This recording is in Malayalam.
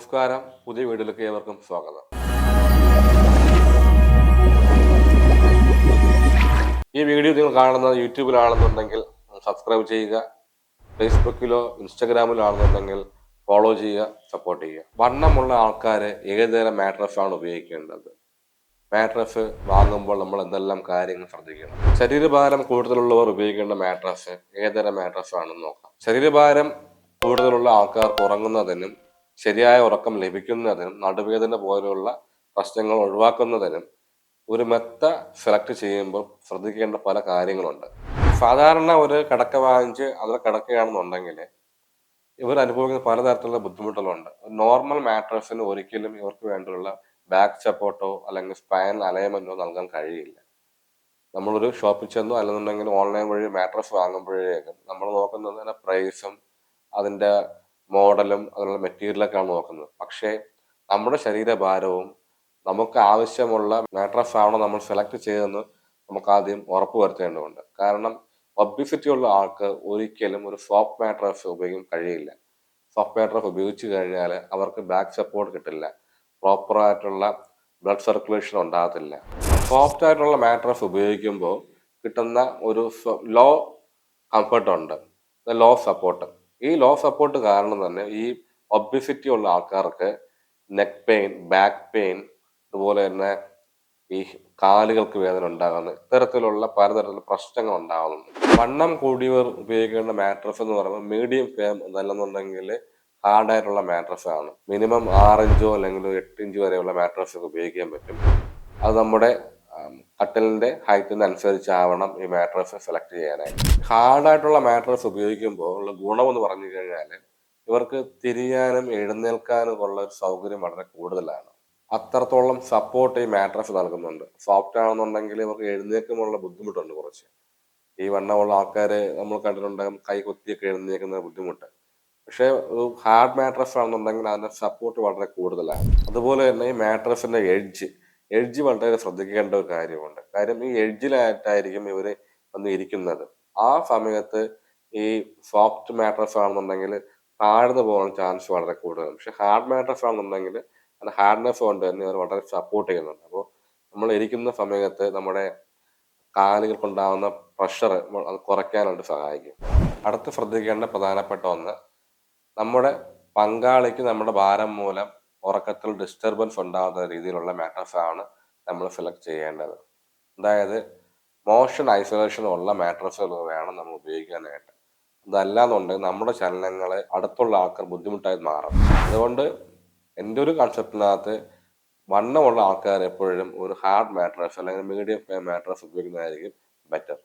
നമസ്കാരം. പുതിയ വീഡിയോയിലേക്ക് ഏവർക്കും സ്വാഗതം. ഈ വീഡിയോ നിങ്ങൾ കാണുന്നത് യൂട്യൂബിലാണെന്നുണ്ടെങ്കിൽ സബ്സ്ക്രൈബ് ചെയ്യുക. ഫേസ്ബുക്കിലോ ഇൻസ്റ്റഗ്രാമിലോ ആണെന്നുണ്ടെങ്കിൽ ഫോളോ ചെയ്യുക, സപ്പോർട്ട് ചെയ്യുക. വണ്ണമുള്ള ആൾക്കാർ ഏതുതരം മാട്രസാണ് ഉപയോഗിക്കേണ്ടത്? മാട്രസ് വാങ്ങുമ്പോൾ നമ്മൾ എന്തെല്ലാം കാര്യങ്ങൾ ശ്രദ്ധിക്കണം? ശരീരഭാരം കൂടുതലുള്ളവർ ഉപയോഗിക്കേണ്ട മാട്രസ് ഏതുതരം മാട്രസ് ആണെന്ന് നോക്കാം. ശരീരഭാരം കൂടുതലുള്ള ആൾക്കാർക്ക് ഉറങ്ങുന്നതിനും ശരിയായ ഉറക്കം ലഭിക്കുന്നതിനും നടുവേദന പോലുള്ള പ്രശ്നങ്ങൾ ഒഴിവാക്കുന്നതിനും ഒരു മെത്ത സെലക്ട് ചെയ്യുമ്പോൾ ശ്രദ്ധിക്കേണ്ട പല കാര്യങ്ങളുണ്ട്. സാധാരണ ഒരു കിടക്ക വാങ്ങിച്ച് അതിൽ കിടക്കുകയാണെന്നുണ്ടെങ്കിൽ ഇവർ അനുഭവിക്കുന്ന പലതരത്തിലുള്ള ബുദ്ധിമുട്ടുകളുണ്ട്. നോർമൽ മാട്രസിന് ഒരിക്കലും ഇവർക്ക് വേണ്ടിയുള്ള ബാക്ക് സപ്പോർട്ടോ അല്ലെങ്കിൽ സ്പൈനൽ അലൈൻമെന്റോ നൽകാൻ കഴിയില്ല. നമ്മളൊരു ഷോപ്പിൽ ചെന്നോ അല്ലെന്നുണ്ടെങ്കിൽ ഓൺലൈൻ വഴി മാട്രസ് വാങ്ങുമ്പോഴേക്കും നമ്മൾ നോക്കുന്നത് അതിൻ്റെ പ്രൈസും അതിൻ്റെ മോഡലും അതിനുള്ള മെറ്റീരിയലൊക്കെയാണ് നോക്കുന്നത്. പക്ഷേ നമ്മുടെ ശരീരഭാരവും നമുക്ക് ആവശ്യമുള്ള മാട്രസ് ആണോ നമ്മൾ സെലക്ട് ചെയ്തെന്ന് നമുക്ക് ആദ്യം ഉറപ്പ് വരുത്തേണ്ടതുണ്ട്. കാരണം ഒബിസിറ്റി ഉള്ള ആൾക്ക് ഒരിക്കലും ഒരു സോഫ്റ്റ് മാട്രസ് ഉപയോഗിക്കാൻ കഴിയില്ല. സോഫ്റ്റ് മാട്രസ് ഉപയോഗിച്ച് കഴിഞ്ഞാൽ അവർക്ക് ബാക്ക് സപ്പോർട്ട് കിട്ടില്ല, പ്രോപ്പറായിട്ടുള്ള ബ്ലഡ് സർക്കുലേഷൻ ഉണ്ടാകത്തില്ല. സോഫ്റ്റ് ആയിട്ടുള്ള മാട്രസ് ഉപയോഗിക്കുമ്പോൾ കിട്ടുന്ന ഒരു ലോ കംഫർട്ട് ഉണ്ട്, ലോ സപ്പോർട്ട്. ഈ ലോ സപ്പോർട്ട് കാരണം തന്നെ ഈ ഒബിസിറ്റി ഉള്ള ആൾക്കാർക്ക് നെക്ക് പെയിൻ, ബാക്ക് പെയിൻ, അതുപോലെ തന്നെ ഈ കാലുകൾക്ക് വേദന ഉണ്ടാകുന്നു, ഇത്തരത്തിലുള്ള പലതരത്തിലുള്ള പ്രശ്നങ്ങൾ ഉണ്ടാകുന്നുണ്ട്. വണ്ണം കൂടിയവർ ഉപയോഗിക്കേണ്ട മാട്രസ് എന്ന് പറയുമ്പോൾ മീഡിയം ഫേം എന്നല്ലെന്നുണ്ടെങ്കിൽ ഹാർഡായിട്ടുള്ള മാട്രസ് ആണ്. മിനിമം 6 ഇഞ്ചോ അല്ലെങ്കിൽ 8 ഇഞ്ച് വരെയുള്ള മാട്രസ് ഉപയോഗിക്കാൻ പറ്റും. അത് നമ്മുടെ കട്ടിലിന്റെ ഹൈറ്റിന് അനുസരിച്ചാവണം ഈ മാട്രസ് സെലക്ട് ചെയ്യാനായിട്ട്. ഹാർഡായിട്ടുള്ള മാട്രസ് ഉപയോഗിക്കുമ്പോൾ ഉള്ള ഗുണമെന്ന് പറഞ്ഞു കഴിഞ്ഞാൽ ഇവർക്ക് തിരിയാനും എഴുന്നേൽക്കാനും ഉള്ള ഒരു സൗകര്യം വളരെ കൂടുതലാണ്. അത്രത്തോളം സപ്പോർട്ട് ഈ മാട്രസ് നൽകുന്നുണ്ട്. സോഫ്റ്റ് ആണെന്നുണ്ടെങ്കിൽ ഇവർക്ക് എഴുന്നേൽക്കുമ്പോഴുള്ള ബുദ്ധിമുട്ടുണ്ട് കുറച്ച്. ഈ വണ്ണമുള്ള ആൾക്കാർ നമ്മൾ കണ്ടിട്ടുണ്ടാകും കൈ കൊത്തിയൊക്കെ എഴുന്നേൽക്കുന്ന ബുദ്ധിമുട്ട്. പക്ഷേ ഒരു ഹാർഡ് മാട്രസ് ആണെന്നുണ്ടെങ്കിൽ അതിൻ്റെ സപ്പോർട്ട് വളരെ കൂടുതലാണ്. അതുപോലെ തന്നെ ഈ മാട്രസിന്റെ എഡ്ജ് വളരെ ശ്രദ്ധിക്കേണ്ട ഒരു കാര്യമുണ്ട്. കാര്യം ഈ എഡ്ജിലായിട്ടായിരിക്കും ഇവർ വന്ന് ഇരിക്കുന്നത്. ആ സമയത്ത് ഈ സോഫ്റ്റ് മാട്രസ് ആണെന്നുണ്ടെങ്കിൽ താഴ്ന്നു പോകാൻ ചാൻസ് വളരെ കൂടുതലാണ്. പക്ഷെ ഹാർഡ് മാട്രസ് ആണെന്നുണ്ടെങ്കിൽ അത് ഹാർഡ്നെസ് കൊണ്ട് തന്നെ ഇവർ വളരെ സപ്പോർട്ട് ചെയ്യുന്നുണ്ട്. അപ്പോൾ നമ്മൾ ഇരിക്കുന്ന സമയത്ത് നമ്മുടെ കാലുകൾക്കുണ്ടാകുന്ന പ്രഷർ അത് കുറയ്ക്കാനായിട്ട് സഹായിക്കും. അടുത്ത് ശ്രദ്ധിക്കേണ്ട പ്രധാനപ്പെട്ട ഒന്ന്, നമ്മുടെ പങ്കാളിക്ക് നമ്മുടെ ഭാരം മൂലം ഉറക്കത്തിൽ ഡിസ്റ്റർബൻസ് ഉണ്ടാകുന്ന രീതിയിലുള്ള മാട്രസ് ആണ് നമ്മൾ സെലക്ട് ചെയ്യേണ്ടത്. അതായത് മോഷൻ ഐസൊലേഷൻ ഉള്ള മാട്രസുകൾ വേണം നമ്മൾ ഉപയോഗിക്കാനായിട്ട്. അതല്ലാന്നുണ്ടെങ്കിൽ നമ്മുടെ ചലനങ്ങളെ അടുത്തുള്ള ആൾക്കാർ ബുദ്ധിമുട്ടായി മാറും. അതുകൊണ്ട് എൻ്റെ ഒരു കൺസെപ്റ്റിനകത്ത് വണ്ണമുള്ള ആൾക്കാർ എപ്പോഴും ഒരു ഹാർഡ് മാട്രസ് അല്ലെങ്കിൽ മീഡിയം ഫേം മാട്രസ് ഉപയോഗിക്കുന്നതായിരിക്കും ബെറ്റർ.